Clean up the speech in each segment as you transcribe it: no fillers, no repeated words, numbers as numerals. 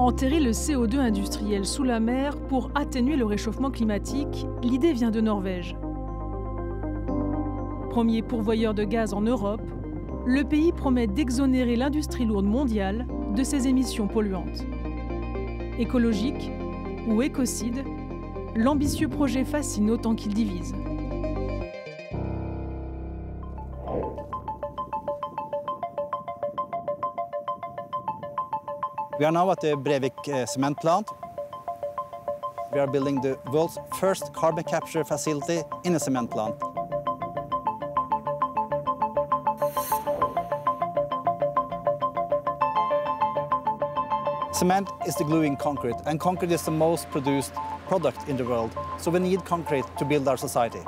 Enterrer le CO2 industriel sous la mer pour atténuer le réchauffement climatique, l'idée vient de Norvège. Premier pourvoyeur de gaz en Europe, le pays promet d'exonérer l'industrie lourde mondiale de ses émissions polluantes. Écologique ou écocide, l'ambitieux projet fascine autant qu'il divise. We are now at the Brevik cement plant. We are building the world's first carbon capture facility in a cement plant. Cement is the glue in concrete, and concrete is the most produced product in the world. So we need concrete to build our society.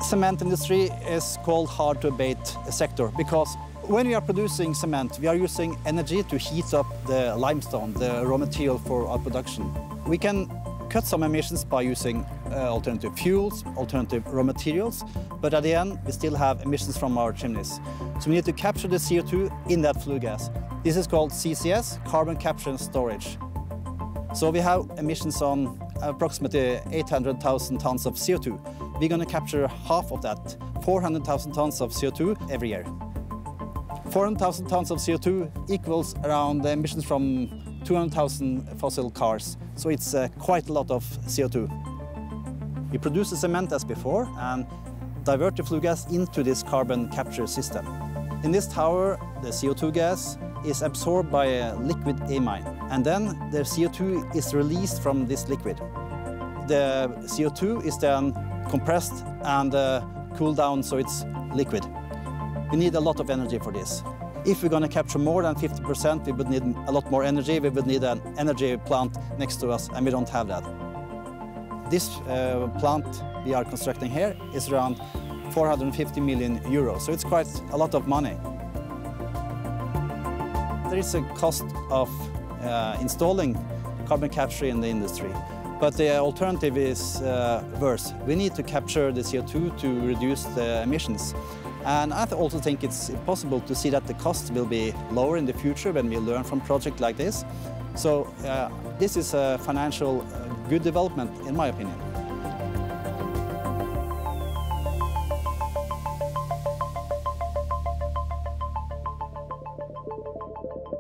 Cement industry is called hard to abate sector because when we are producing cement, we are using energy to heat up the limestone, the raw material for our production. We can cut some emissions by using alternative fuels, alternative raw materials, but at the end, we still have emissions from our chimneys. So we need to capture the CO2 in that flue gas. This is called CCS, carbon capture and storage. So we have emissions on approximately 800,000 tons of CO2. We're going to capture half of that, 400,000 tons of CO2 every year. 400,000 tons of CO2 equals around the emissions from 200,000 fossil cars. So it's quite a lot of CO2. We produce the cement as before and divert the flue gas into this carbon capture system. In this tower, the CO2 gas is absorbed by a liquid amine, and then the CO2 is released from this liquid. The CO2 is then compressed and cooled down so it's liquid. We need a lot of energy for this. If we're going to capture more than 50%, we would need a lot more energy. We would need an energy plant next to us, and we don't have that. This plant we are constructing here is around 450 million euros, so it's quite a lot of money. There is a cost of installing carbon capture in the industry, but the alternative is worse. We need to capture the CO2 to reduce the emissions. And I also think it's possible to see that the cost will be lower in the future when we learn from projects like this. So this is a financial good development, in my opinion.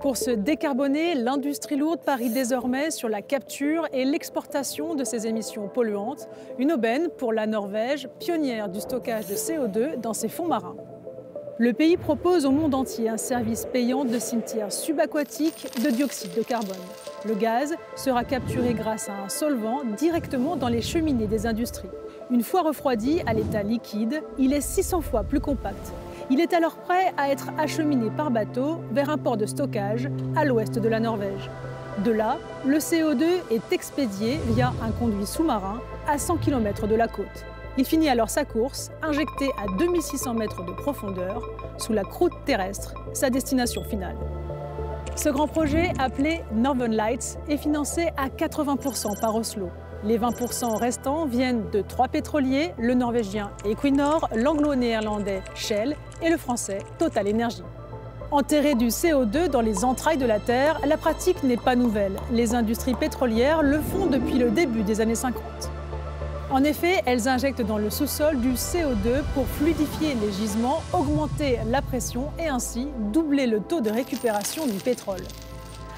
Pour se décarboner, l'industrie lourde parie désormais sur la capture et l'exportation de ces émissions polluantes, une aubaine pour la Norvège, pionnière du stockage de CO2 dans ses fonds marins. Le pays propose au monde entier un service payant de cimetière subaquatique de dioxyde de carbone. Le gaz sera capturé grâce à un solvant directement dans les cheminées des industries. Une fois refroidi à l'état liquide, il est 600 fois plus compact. Il est alors prêt à être acheminé par bateau vers un port de stockage à l'ouest de la Norvège. De là, le CO2 est expédié via un conduit sous-marin à 100 km de la côte. Il finit alors sa course, injecté à 2600 mètres de profondeur, sous la croûte terrestre, sa destination finale. Ce grand projet, appelé Northern Lights, est financé à 80% par Oslo. Les 20% restants viennent de 3 pétroliers, le norvégien Equinor, l'anglo-néerlandais Shell et le français Total Énergies. Enterrer du CO2 dans les entrailles de la Terre, la pratique n'est pas nouvelle. Les industries pétrolières le font depuis le début des années 50. En effet, elles injectent dans le sous-sol du CO2 pour fluidifier les gisements, augmenter la pression et ainsi doubler le taux de récupération du pétrole.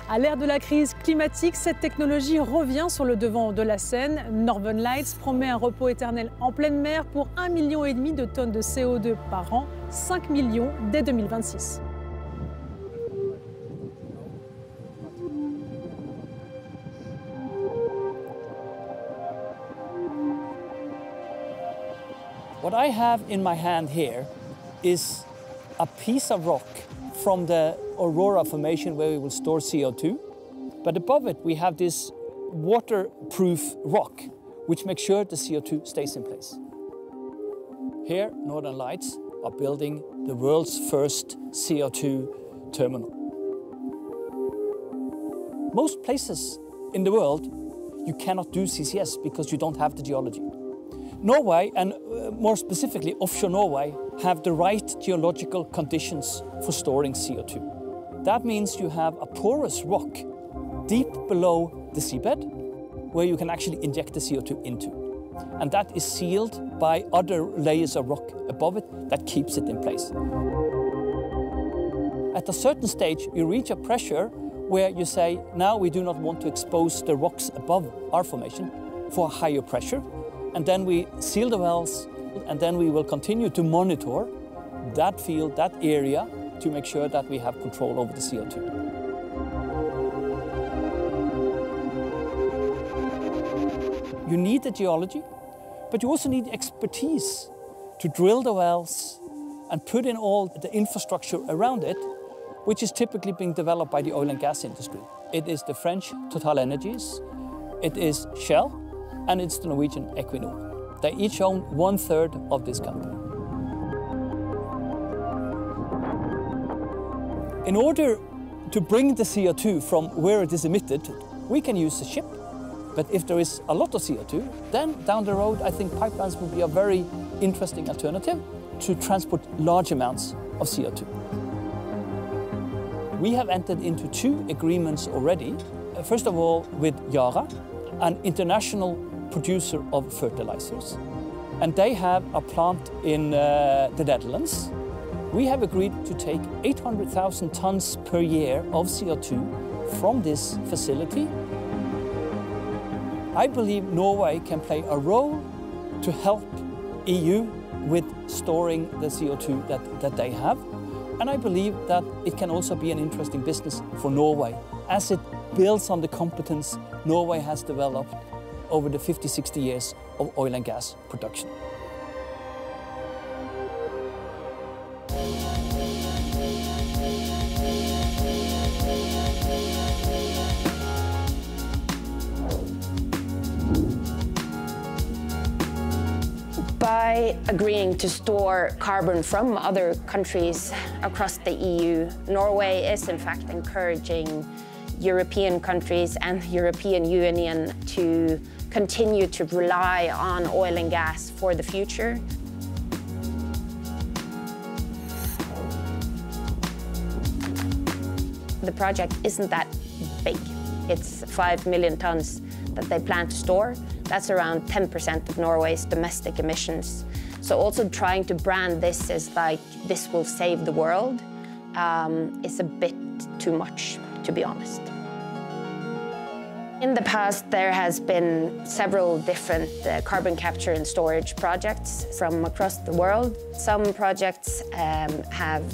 À l'ère de la crise climatique, cette technologie revient sur le devant de la scène. Northern Lights promet un repos éternel en pleine mer pour 1,5 million de tonnes de CO2 par an, 5 millions dès 2026. What I have in my hand here is a piece of rock from the Aurora formation where we will store CO2. But above it we have this waterproof rock which makes sure the CO2 stays in place. Here, Northern Lights are building the world's first CO2 terminal. Most places in the world you cannot do CCS because you don't have the geology. Norway, and more specifically offshore Norway, have the right geological conditions for storing CO2. That means you have a porous rock deep below the seabed where you can actually inject the CO2 into. And that is sealed by other layers of rock above it that keeps it in place. At a certain stage, you reach a pressure where you say, now we do not want to expose the rocks above our formation for higher pressure. And then we seal the wells, and then we will continue to monitor that field, that area, to make sure that we have control over the CO2. You need the geology, but you also need expertise to drill the wells and put in all the infrastructure around it, which is typically being developed by the oil and gas industry. It is the French TotalEnergies, it is Shell, and it's the Norwegian Equinor. They each own 1/3 of this company. In order to bring the CO2 from where it is emitted, we can use a ship. But if there is a lot of CO2, then down the road, I think pipelines would be a very interesting alternative to transport large amounts of CO2. We have entered into 2 agreements already. First of all, with Yara, an international producer of fertilizers. And they have a plant in the Netherlands. We have agreed to take 800,000 tons per year of CO2 from this facility. I believe Norway can play a role to help EU with storing the CO2 that they have. And I believe that it can also be an interesting business for Norway as it builds on the competence Norway has developed over the 50, 60 years of oil and gas production. By agreeing to store carbon from other countries across the EU, Norway is in fact encouraging European countries and the European Union to continue to rely on oil and gas for the future. The project isn't that big. It's 5 million tons that they plan to store. That's around 10% of Norway's domestic emissions. So also trying to brand this as like, this will save the world, is a bit too much, to be honest. In the past, there has been several different carbon capture and storage projects from across the world. Some projects have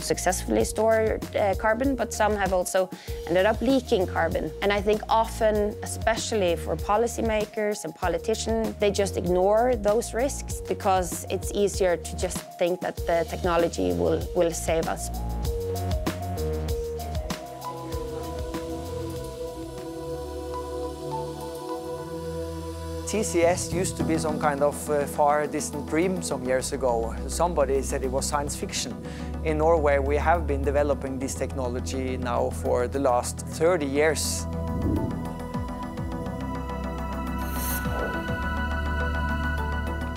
successfully stored carbon, but some have also ended up leaking carbon. And I think often, especially for policymakers and politicians, they just ignore those risks because it's easier to just think that the technology will save us. CCS used to be some kind of far distant dream some years ago. Somebody said it was science fiction. In Norway, we have been developing this technology now for the last 30 years.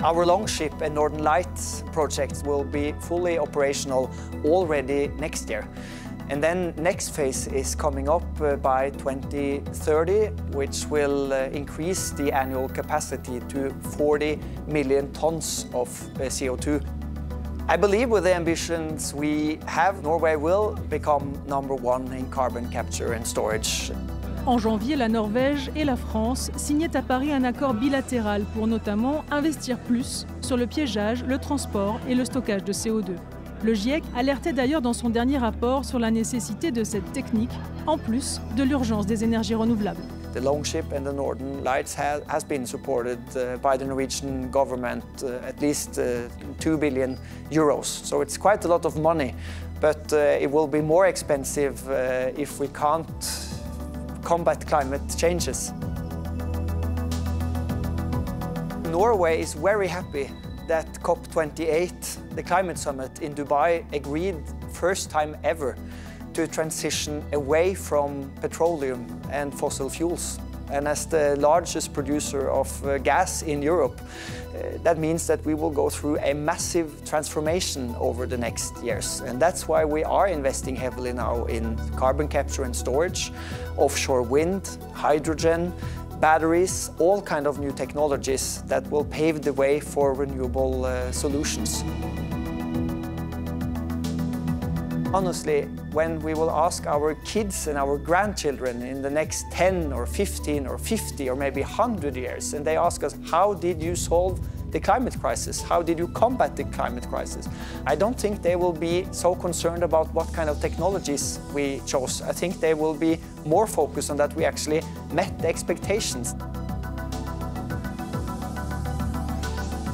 Our Longship and Northern Lights projects will be fully operational already next year. And then next phase is coming up by 2030, which will increase the annual capacity to 40 million tons of CO2. I believe with the ambitions we have, Norway will become #1 in carbon capture and storage. En janvier, la Norvège et la France signaient à Paris un accord bilatéral pour notamment investir plus sur le piégeage, le transport et le stockage de CO2. Le GIEC alertait d'ailleurs dans son dernier rapport sur la nécessité de cette technique, en plus de l'urgence des énergies renouvelables. The Longship and the Northern Lights has been supported by the Norwegian government, at least 2 billion euros. So it's quite a lot of money, but it will be more expensive if we can't combat climate changes. Norway is very happy that COP28, the climate summit in Dubai, agreed first time ever to transition away from petroleum and fossil fuels. and as the largest producer of gas in Europe, that means that we will go through a massive transformation over the next years. And that's why we are investing heavily now in carbon capture and storage, offshore wind, hydrogen, batteries, all kind of new technologies that will pave the way for renewable solutions. Honestly, when we will ask our kids and our grandchildren in the next 10 or 15 or 50 or maybe 100 years, and they ask us, how did you solve the climate crisis? How did you combat the climate crisis? I don't think they will be so concerned about what kind of technologies we chose. I think they will be more focused on that we actually met the expectations.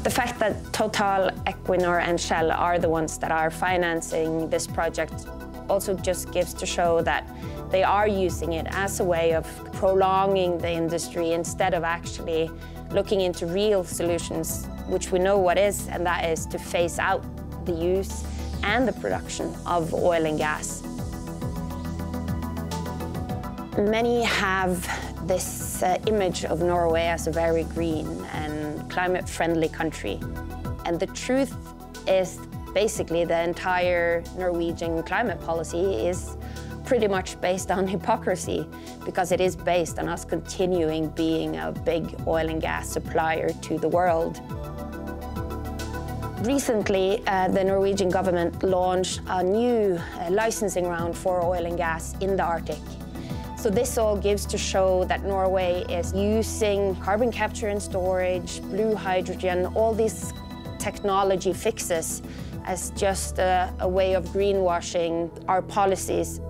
The fact that Total, Equinor and Shell are the ones that are financing this project also just gives to show that they are using it as a way of prolonging the industry instead of actually looking into real solutions, which we know what is, and that is to phase out the use and the production of oil and gas. Many have this image of Norway as a very green and climate-friendly country. And the truth is basically the entire Norwegian climate policy is pretty much based on hypocrisy, because it is based on us continuing being a big oil and gas supplier to the world. Recently, the Norwegian government launched a new licensing round for oil and gas in the Arctic. So this all gives to show that Norway is using carbon capture and storage, blue hydrogen, all these technology fixes as just a way of greenwashing our policies.